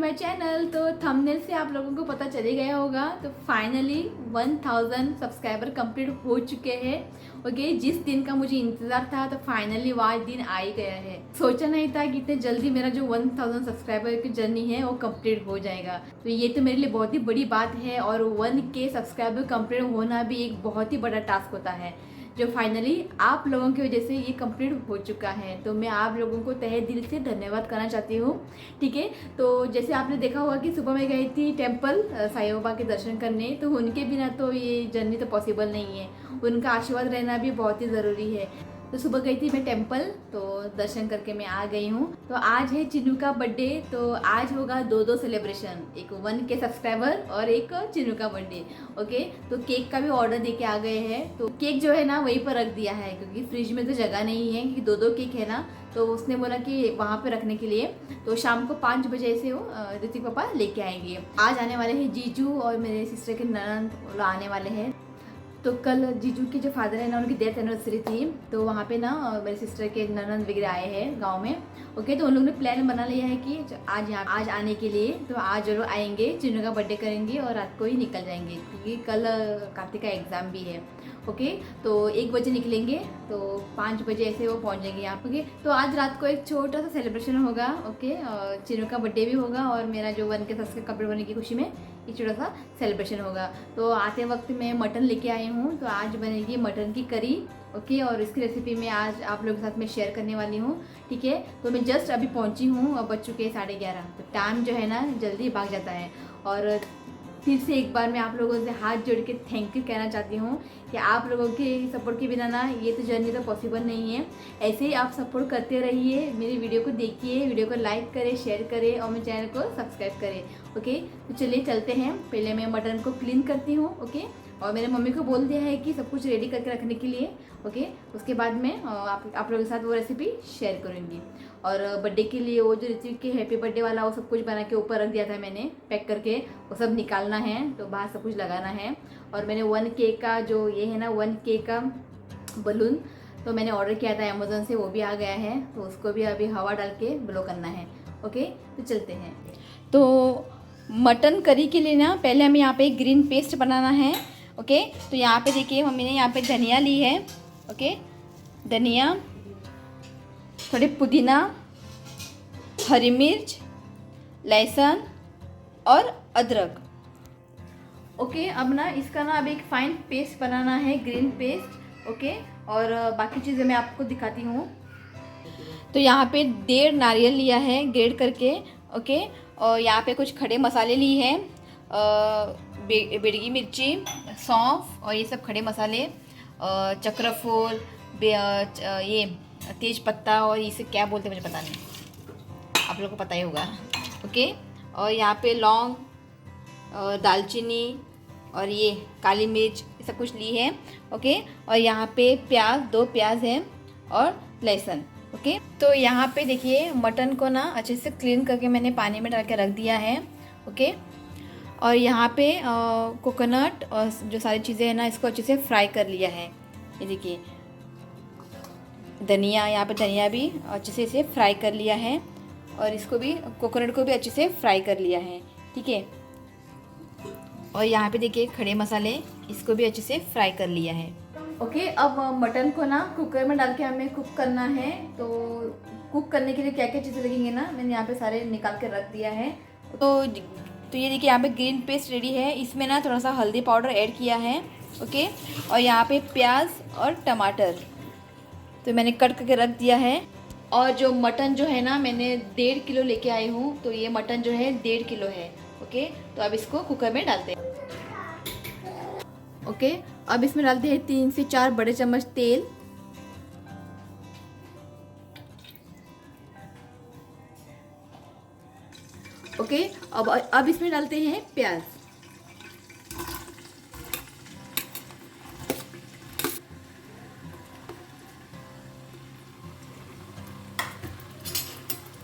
My channel. तो thumbnail से आप लोगों को पता चल ही गया होगा, तो फाइनली 1000 सब्सक्राइबर कंप्लीट हो चुके हैं। ओके, जिस दिन का मुझे इंतज़ार था तो फाइनली वह दिन आ ही गया है। सोचा नहीं था कि इतने जल्दी मेरा जो 1000 सब्सक्राइबर की जर्नी है वो कंप्लीट हो जाएगा। तो ये तो मेरे लिए बहुत ही बड़ी बात है, और 1K सब्सक्राइबर कंप्लीट होना भी एक बहुत ही बड़ा टास्क होता है, जो फाइनली आप लोगों की वजह से ये कंप्लीट हो चुका है। तो मैं आप लोगों को तहे दिल से धन्यवाद करना चाहती हूँ। ठीक है, तो जैसे आपने देखा होगा कि सुबह मैं गई थी टेंपल साईं बाबा के दर्शन करने, तो उनके बिना तो ये जर्नी तो पॉसिबल नहीं है। उनका आशीर्वाद रहना भी बहुत ही ज़रूरी है। तो सुबह गई थी मैं टेंपल, तो दर्शन करके मैं आ गई हूँ। तो आज है चिन्नू का बर्थडे, तो आज होगा दो सेलिब्रेशन, एक 1K सब्सक्राइबर और एक चिन्नू का बर्थडे। ओके, तो केक का भी ऑर्डर देके आ गए हैं। तो केक जो है ना वहीं पर रख दिया है, क्योंकि फ्रिज में तो जगह नहीं है, क्योंकि दो केक है ना, तो उसने बोला कि वहाँ पे रखने के लिए। तो शाम को 5 बजे से वो ऋतिक पापा लेके आएंगे। आज आने वाले हैं जीजू और मेरे सिस्टर के ननद आने वाले हैं। तो कल जीजू के जो फादर है ना, उनकी डेथ एनिवर्सरी थी, तो वहाँ पे ना मेरे सिस्टर के ननद वगैरह आए हैं गांव में। ओके, तो उन लोगों ने प्लान बना लिया है कि आज आने के लिए, तो आज जरूर आएंगे, चिन्नू का बर्थडे करेंगे और रात को ही निकल जाएंगे, क्योंकि कल कार्तिक का एग्ज़ाम भी है। ओके, तो 1 बजे निकलेंगे, तो 5 बजे ऐसे वो पहुंच जाएंगे यहाँ। ओके, तो आज रात को एक छोटा सा सेलिब्रेशन होगा। ओके, चिन्नू का बर्थडे भी होगा और मेरा जो 1K सब्सक्राइबर कंप्लीट होने की खुशी में एक छोटा सा सेलिब्रेशन होगा। तो आते वक्त मैं मटन लेके आई हूँ, तो आज बनेगी मटन की करी। ओके, और इसकी रेसिपी मैं आज आप लोगों के साथ में शेयर करने वाली हूँ। ठीक है, तो मैं जस्ट अभी पहुँची हूँ, अब बज चुके हैं 11:30। तो टाइम जो है ना जल्दी भाग जाता है। और फिर से एक बार मैं आप लोगों से हाथ जोड़ के थैंक यू कहना चाहती हूँ कि आप लोगों के सपोर्ट के बिना ना ये तो जर्नी तो पॉसिबल नहीं है। ऐसे ही आप सपोर्ट करते रहिए, मेरी वीडियो को देखिए, वीडियो को लाइक करें, शेयर करें और मेरे चैनल को सब्सक्राइब करें। ओके, तो चलिए चलते हैं। पहले मैं मटन को क्लीन करती हूँ। ओके, और मेरे मम्मी को बोल दिया है कि सब कुछ रेडी करके रखने के लिए। ओके, उसके बाद मैं आप लोगों के साथ वो रेसिपी शेयर करूँगी। और बर्थडे के लिए वो जो ऋतिक के हैप्पी बर्थडे वाला वो सब कुछ बना के ऊपर रख दिया था मैंने पैक करके, वो सब निकालना है, तो बाहर सब कुछ लगाना है। और मैंने 1K का जो ये है ना 1K का बलून, तो मैंने ऑर्डर किया था अमेज़न से, वो भी आ गया है, तो उसको भी अभी हवा डाल के ब्लो करना है। ओके, तो चलते हैं। तो मटन करी के लिए ना पहले हमें यहाँ पे ग्रीन पेस्ट बनाना है। ओके, तो यहाँ पे देखिए मम्मी ने यहाँ पे धनिया ली है। ओके, धनिया, थोड़ी पुदीना, हरी मिर्च, लहसुन और अदरक। ओके, अब ना इसका ना अब एक फाइन पेस्ट बनाना है, ग्रीन पेस्ट। ओके, और बाकी चीज़ें मैं आपको दिखाती हूँ। तो यहाँ पे 1.5 नारियल लिया है ग्रेड करके। ओके, और यहाँ पे कुछ खड़े मसाले लिए हैं, बेड़गी मिर्ची, सौंफ और ये सब खड़े मसाले, चक्रफूल, ये तेज पत्ता और इसे क्या बोलते हैं मुझे पता नहीं, आप लोगों को पता ही होगा। ओके, और यहाँ पे लौंग, दालचीनी और ये काली मिर्च, ये सब कुछ ली है। ओके, और यहाँ पे प्याज, 2 प्याज हैं और लहसुन। ओके, तो यहाँ पे देखिए मटन को ना अच्छे से क्लीन करके मैंने पानी में डाल के रख दिया है। ओके, और यहाँ पे कोकोनट और जो सारी चीज़ें हैं ना इसको अच्छे से फ्राई कर लिया है। ये देखिए धनिया, यहाँ पे धनिया भी अच्छे से इसे फ्राई कर लिया है, और इसको भी कोकोनट को भी अच्छे से फ्राई कर लिया है। ठीक है, और यहाँ पे देखिए खड़े मसाले, इसको भी अच्छे से फ्राई कर लिया है। ओके, अब मटन को ना कुकर में डाल के हमें कुक करना है। तो कुक करने के लिए क्या क्या चीज़ें लगेंगी ना मैंने यहाँ पे सारे निकाल के रख दिया है। तो ये देखिए यहाँ पे ग्रीन पेस्ट रेडी है, इसमें ना थोड़ा सा हल्दी पाउडर ऐड किया है। ओके, और यहाँ पे प्याज और टमाटर तो मैंने कट करके रख दिया है। और जो मटन जो है ना मैंने 1.5 किलो लेके आई हूँ, तो ये मटन जो है 1.5 किलो है। ओके, तो अब इसको कुकर में डालते हैं। ओके, अब इसमें डालते हैं 3 से 4 बड़े चम्मच तेल। ओके, अब इसमें डालते हैं प्याज।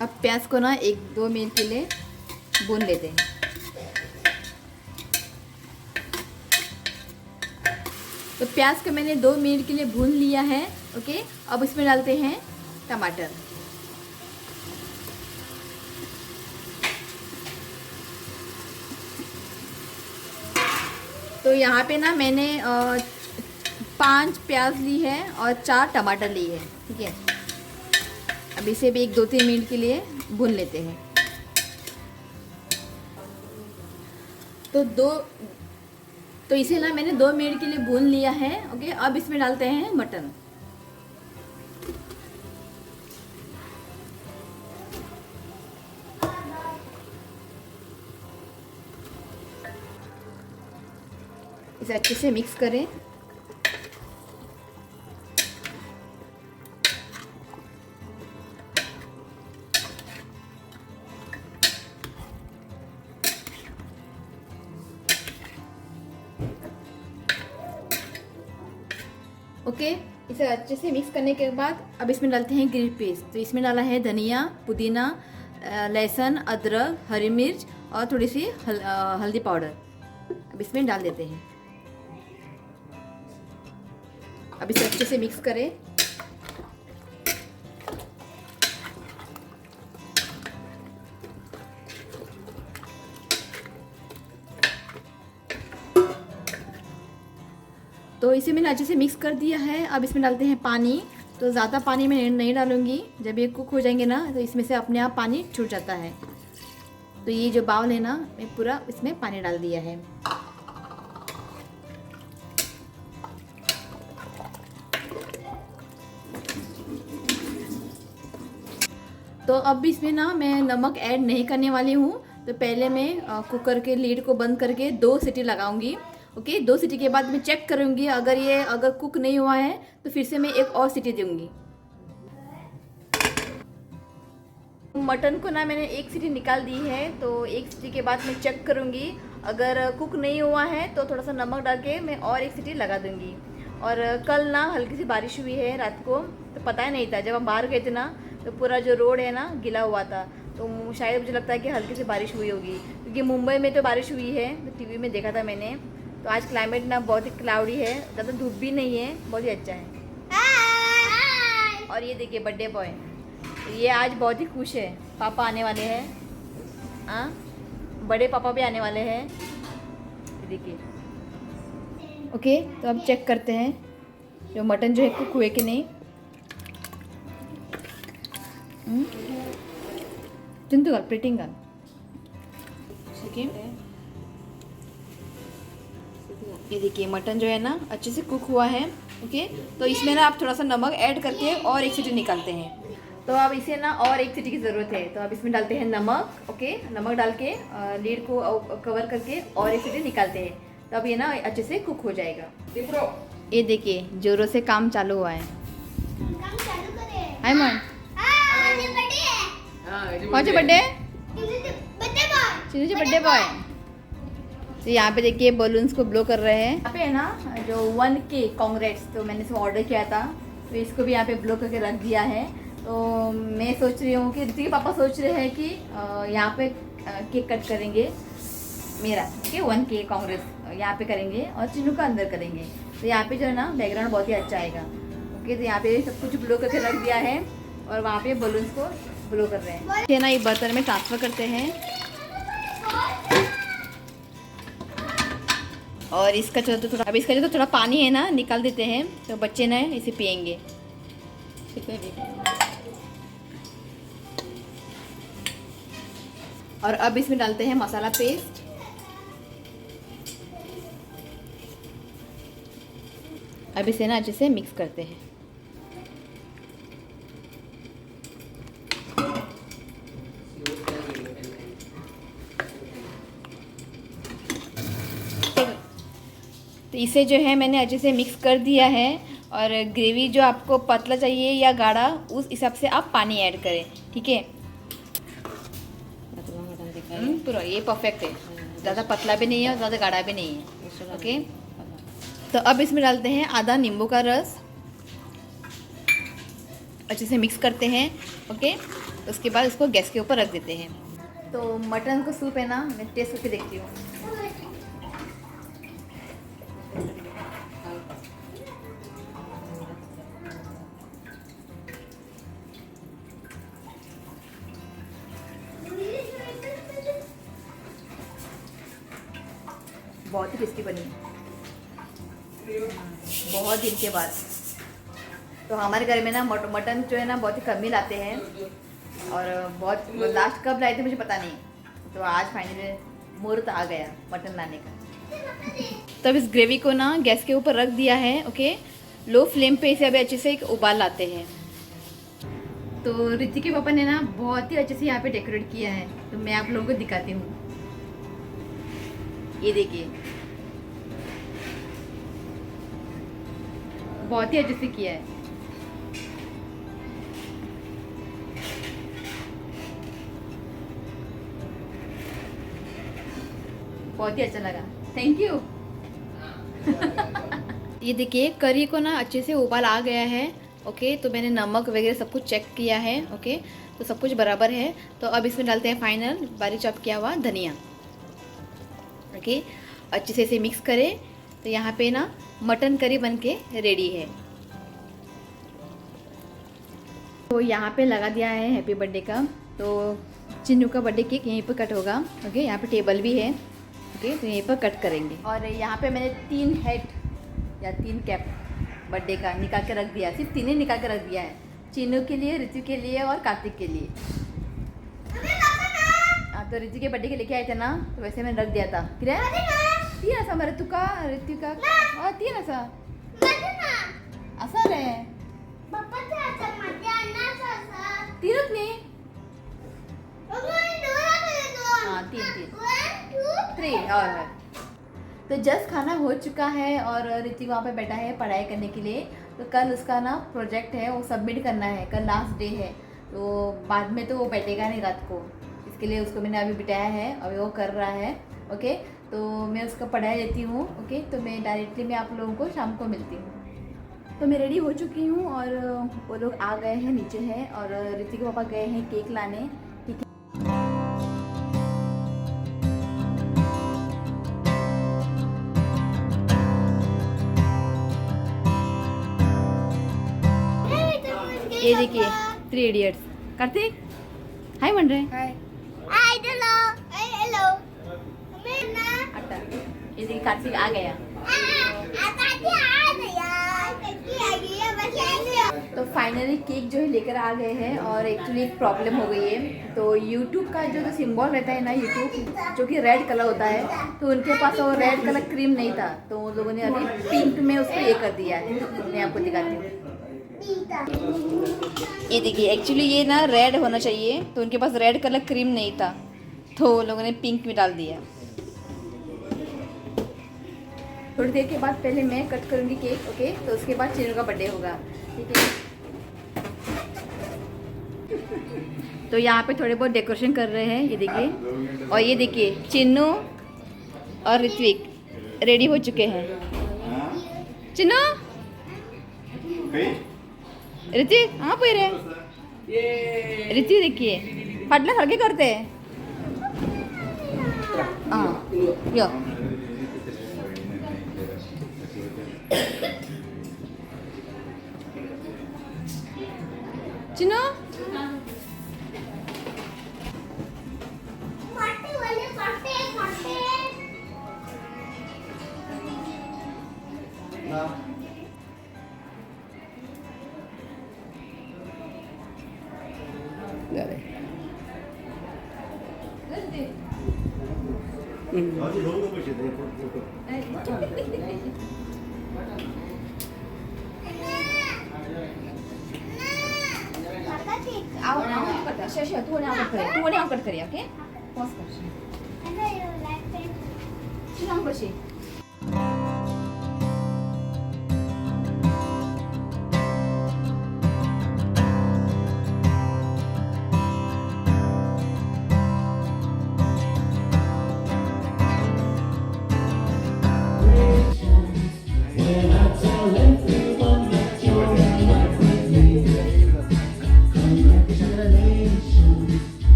अब प्याज को ना 1-2 मिनट के लिए भून लेते हैं। तो प्याज को मैंने 2 मिनट के लिए भून लिया है। ओके, अब इसमें डालते हैं टमाटर। तो यहाँ पे ना मैंने 5 प्याज ली है और 4 टमाटर ली है, ठीक है। अब इसे भी 1-2-3 मिनट के लिए भून लेते हैं। तो इसे ना मैंने 2 मिनट के लिए भून लिया है, ओके। अब इसमें डालते हैं मटन। इसे अच्छे से मिक्स करें। ओके, इसे अच्छे से मिक्स करने के बाद अब इसमें डालते हैं ग्रीन पेस्ट। तो इसमें डाला है धनिया, पुदीना, लहसुन, अदरक, हरी मिर्च और थोड़ी सी हल्दी पाउडर। अब इसमें डाल देते हैं। अब इसे अच्छे से मिक्स करें। तो इसे मैंने अच्छे से मिक्स कर दिया है। अब इसमें डालते हैं पानी। तो ज़्यादा पानी मैं नहीं डालूंगी, जब ये कुक हो जाएंगे ना तो इसमें से अपने आप पानी छूट जाता है। तो ये जो बाउल है ना, मैं पूरा इसमें पानी डाल दिया है। तो अब इसमें ना मैं नमक ऐड नहीं करने वाली हूँ। तो पहले मैं कुकर के लीड को बंद करके 2 सीटी लगाऊंगी, ओके। 2 सीटी के बाद मैं चेक करूंगी, अगर कुक नहीं हुआ है तो फिर से मैं एक और सीटी दूंगी। मटन को ना मैंने 1 सीटी निकाल दी है। तो 1 सीटी के बाद मैं चेक करूंगी, अगर कुक नहीं हुआ है तो थोड़ा सा नमक डाल के मैं और 1 सीटी लगा दूंगी। और कल ना हल्की सी बारिश हुई है रात को, तो पता ही नहीं था, जब हम बाहर गए थे ना तो पूरा जो रोड है ना गिला हुआ था। तो शायद मुझे लगता है कि हल्की सी बारिश हुई होगी, क्योंकि मुंबई में तो बारिश हुई है, तो टीवी में देखा था मैंने। तो आज क्लाइमेट ना बहुत ही क्लाउडी है, ज़्यादा धूप भी नहीं है, बहुत ही अच्छा है। और ये देखिए बर्थडे बॉय, ये आज बहुत ही खुश है। पापा आने वाले हैं, हाँ, बड़े पापा भी आने वाले हैं, देखिए। ओके, तो अब चेक करते हैं जो मटन जो है कुक हुए कि नहीं। चिंतुगल प्लेटिंगल, ठीक है। ये देखिए मटन जो है ना अच्छे से कुक हुआ है, ओके। तो इसमें ना आप थोड़ा सा नमक ऐड करके और 1 सीटी निकालते हैं। तो अब इसे ना और 1 सीटी की ज़रूरत है। तो अब इसमें डालते हैं नमक, ओके। नमक डाल के लीड को कवर करके और 1 सीटी निकालते हैं। तो अब ये ना अच्छे से कुक हो जाएगा। ये देखिए जोरों से काम चालू हुआ है। हाय मन, कौन सा बर्थडे? Chinnu birthday boy. तो यहाँ पे देखिए बलून्स को ब्लो कर रहे हैं। यहाँ पे है ना जो 1K कांग्रेट्स, तो मैंने इसको ऑर्डर किया था, तो इसको भी यहाँ पे ब्लो करके रख दिया है। तो मैं सोच रही हूँ कि ऋतिक के पापा सोच रहे हैं कि यहाँ पे केक कट करेंगे मेरा, ठीक है। 1K कांग्रेस यहाँ पे करेंगे और चिन्नू का अंदर करेंगे। तो यहाँ पे जो है ना बैकग्राउंड बहुत ही अच्छा आएगा, ओके। तो यहाँ पे सब कुछ ब्लो करके रख दिया है और वहाँ पे बलून्स को ब्लो कर रहे हैं। ये ना ये बर्तन में ट्रांसफ़र करते हैं और इसका जो तो थोड़ा, अब इसका जो तो थोड़ा पानी है ना निकाल देते हैं, तो बच्चे ना इसे पियेंगे। और अब इसमें डालते हैं मसाला पेस्ट। अब इसे ना अच्छे से मिक्स करते हैं। तो इसे जो है मैंने अच्छे से मिक्स कर दिया है। और ग्रेवी जो आपको पतला चाहिए या गाढ़ा, उस हिसाब से आप पानी ऐड करें, ठीक है। पूरा ये परफेक्ट है, ज़्यादा पतला भी नहीं है और ज़्यादा गाढ़ा भी नहीं है, ओके। तो अब इसमें डालते हैं आधा नींबू का रस, अच्छे से मिक्स करते हैं, ओके। उसके बाद इसको गैस के ऊपर रख देते हैं। तो मटन का सूप है ना, मैं टेस्ट करके देखती हूँ। बहुत ही टेस्टी बनी है। बहुत दिन के बाद। तो हमारे घर में ना मटन जो है ना बहुत ही कम ही लाते हैं, और बहुत लास्ट कब लाए थे मुझे पता नहीं। तो आज फाइनली मुहूर्त आ गया मटन लाने का। तब इस ग्रेवी को ना गैस के ऊपर रख दिया है। ओके, लो फ्लेम पे इसे अभी अच्छे से एक उबाल लाते हैं। तो रितिक के पापा ने ना बहुत ही अच्छे से यहाँ पे डेकोरेट किया है, तो मैं आप लोगों को दिखाती हूँ। ये देखिए, बहुत ही अच्छे से किया है। बहुत ही अच्छा लगा, थैंक यू। ये देखिए करी को ना अच्छे से उबाल आ गया है। ओके, तो मैंने नमक वगैरह सब कुछ चेक किया है। ओके, तो सब कुछ बराबर है। तो अब इसमें डालते हैं फाइनल बारीक चॉप किया हुआ धनिया। ओके, अच्छे से इसे मिक्स करें। तो यहाँ पे ना मटन करी बनके रेडी है। तो यहाँ पे लगा दिया है हैप्पी बर्थडे का। तो चिन्नू का बर्थडे केक यहीं पर कट होगा। ओके, यहाँ पे टेबल भी है। ओके, तो यहीं पर कट करेंगे। और यहाँ पे मैंने 3 हेड या 3 कैप बर्थडे का निकाल के रख दिया। सिर्फ 3 ही निकाल के रख दिया है, चिन्नू के लिए, ऋतु के लिए और कार्तिक के लिए। तो ऋतु के बर्थडे के लेके आए थे ना, तो वैसे मैंने रख दिया था। फिर 3 असा मग ऋतु का 3 असा असा रे 3च नाही। हाँ 3 और तो जस्ट खाना हो चुका है और ऋतिक वहाँ पे बैठा है पढ़ाई करने के लिए। तो कल उसका ना प्रोजेक्ट है, वो सबमिट करना है, कल लास्ट डे है। तो बाद में तो वो बैठेगा नहीं रात को, इसके लिए उसको मैंने अभी बिठाया है, अभी वो कर रहा है। ओके, तो मैं उसका पढ़ाई लेती हूँ। ओके, तो मैं डायरेक्टली मैं आप लोगों को शाम को मिलती हूँ। तो मैं रेडी हो चुकी हूँ और वो लोग आ गए हैं, नीचे हैं, और ऋतिक के पापा गए हैं केक लाने। ये देखिए 3 इडियट्स। कार्तिक हाय म्हण रहे। Hi hello hello. ये देखिए कार्तिक आ गया। तो फाइनली केक जो है लेकर आ गए हैं, और एक्चुअली एक प्रॉब्लम हो गई है। तो यूट्यूब का जो सिंबल रहता है ना, यूट्यूब जो कि रेड कलर होता है, तो उनके पास वो रेड कलर क्रीम नहीं था। तो उन लोगों ने अभी पिंक में उसको ये कर दिया है। मैं आपको दिखाती हूँ। ये देखिए, एक्चुअली ये ना रेड होना चाहिए, तो उनके पास रेड कलर क्रीम नहीं था, तो लोगों ने पिंक में डाल दिया। थोड़ी देर के बाद पहले मैं कट करूँगी केक। ओके, तो उसके बाद चिन्नू का बर्थडे होगा। ठीक है, तो यहाँ पे थोड़े बहुत डेकोरेशन कर रहे हैं, ये देखिए। और ये देखिए चिन्नू और ऋत्विक रेडी हो चुके हैं। चिन्नू ऋतिक हाँ पे रे ऋतिक देखिए फाटल्या सारखे करते। हाँ यो चिन्नू 아주 좋은 거 보시네. आओ ना कट शेष तू ने कट करिया ओके पॉज कर हम कशी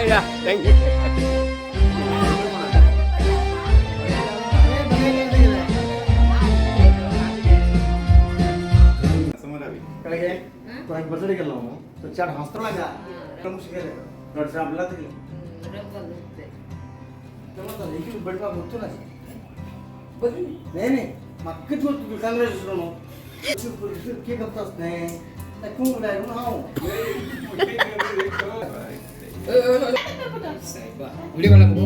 Yeah, thank you. ಕಡೆಗೆ ಬರ್ತಡೆಗೆ ನಾವು ಚಾಟ್ ಹಾಸ್ಟೆಲ್ನಾಗ ಸಿಗಲ್ಲ ನೋಡಿ ಸರ್ ಅಲ್ಲ ತೆಗಿ ಈಗ ಬೆಳ್ಬಾಗ ಗೊತ್ತಿಲ್ಲ ನೇನೆ ಮಕ್ಕಳು ಗೊತ್ತು ಕಾಂಗ್ರೆಸ್ ಕೇಕ್ ಹತ್ತಾಸ್ನೆ ಕುಂಗುಡ ನಾವು Video mana buku?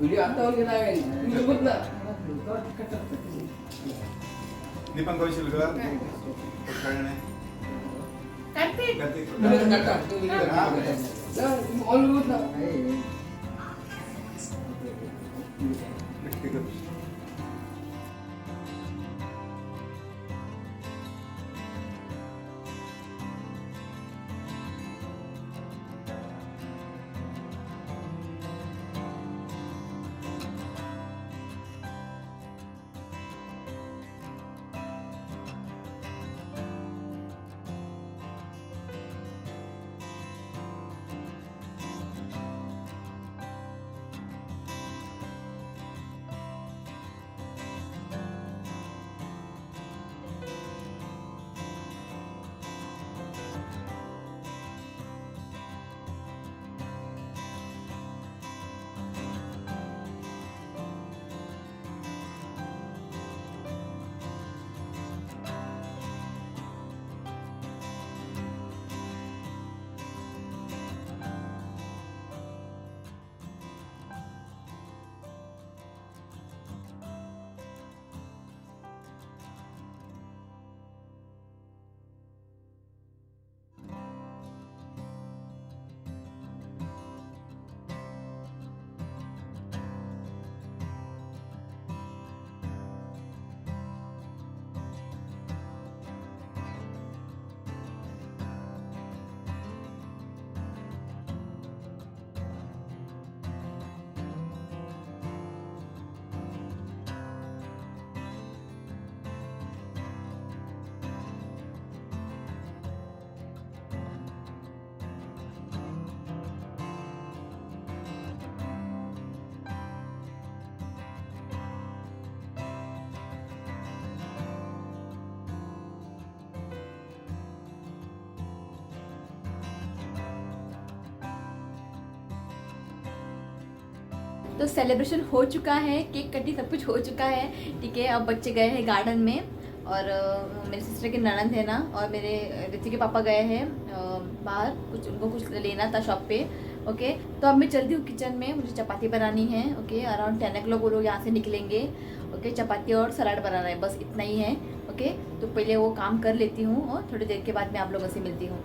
Video atau kita ini? Nyebut nak? Di pang kau silga, karena Kartik. Kata. Dah, all nyebut nak? तो सेलिब्रेशन हो चुका है, केक कटी सब कुछ हो चुका है, ठीक है। अब बच्चे गए हैं गार्डन में और मेरे सिस्टर के ननंद है ना और मेरे रिति के पापा गए हैं बाहर, कुछ उनको कुछ लेना था शॉप पे। ओके, तो अब मैं चलती हूँ किचन में, मुझे चपाती बनानी है। ओके, अराउंड 10 o'clock वो लोग यहाँ से निकलेंगे। ओके, चपाती और सलाद बनाना है, बस इतना ही है। ओके, तो पहले वो काम कर लेती हूँ और थोड़ी देर के बाद मैं आप लोगों से मिलती हूँ।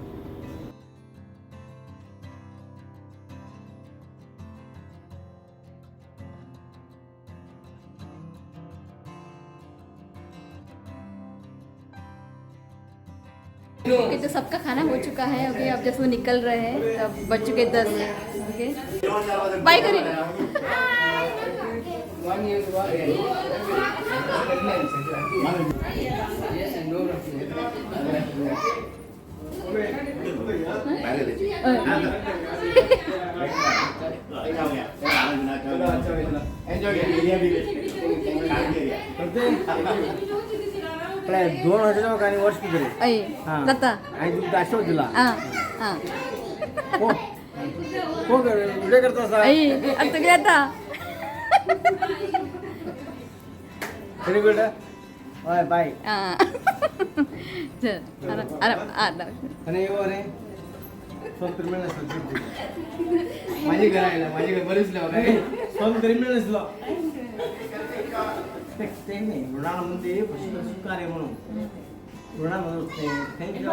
ओके, तो सबका खाना हो चुका है। ओके, अब जैसे वो निकल रहे हैं तब बज चुके 10। ओके, बाय करिए। दोन हजार काही वर्ष किती अय जाता आणि तुमचं असं होतीला हां हो हो व्हिडिओ करता असा अय आता काय आता तरी बेटा ओए बाय हां चल अरे आणि एवढं रे फोन क्रिमिनल असतो माझी घर बरीच लाव काय फोन क्रिमिनल असलो ते नाही ऋणा म्हणते कार्य म्हणून ऋणा म्हणून थँक्यू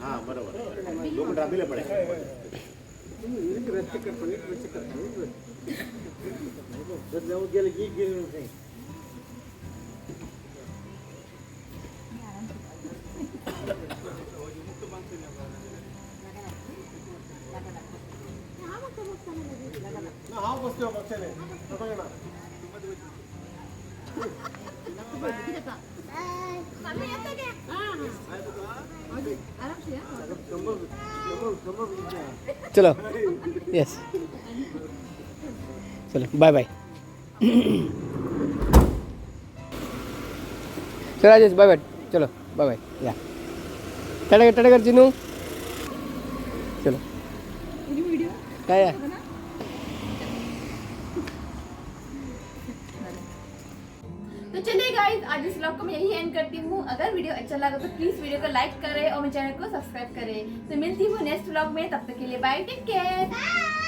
हाँ बरोबर लोग डाबीला पड़े जाऊ गेलं की गेलं नाही हा बसतो पक्षाने बघा चलो यस चलो बाय बाय चलो राजेश बाय बाय चलो बाय बाय या टाटा कर चिनू चलो काय आहे? तो चलिए गाइस आज इस व्लॉग को मैं यही एंड करती हूँ। अगर वीडियो अच्छा लगा तो प्लीज वीडियो को लाइक करें और मेरे चैनल को सब्सक्राइब करें। तो मिलती हूँ नेक्स्ट व्लॉग में, तब तक के लिए बाय, टेक केयर।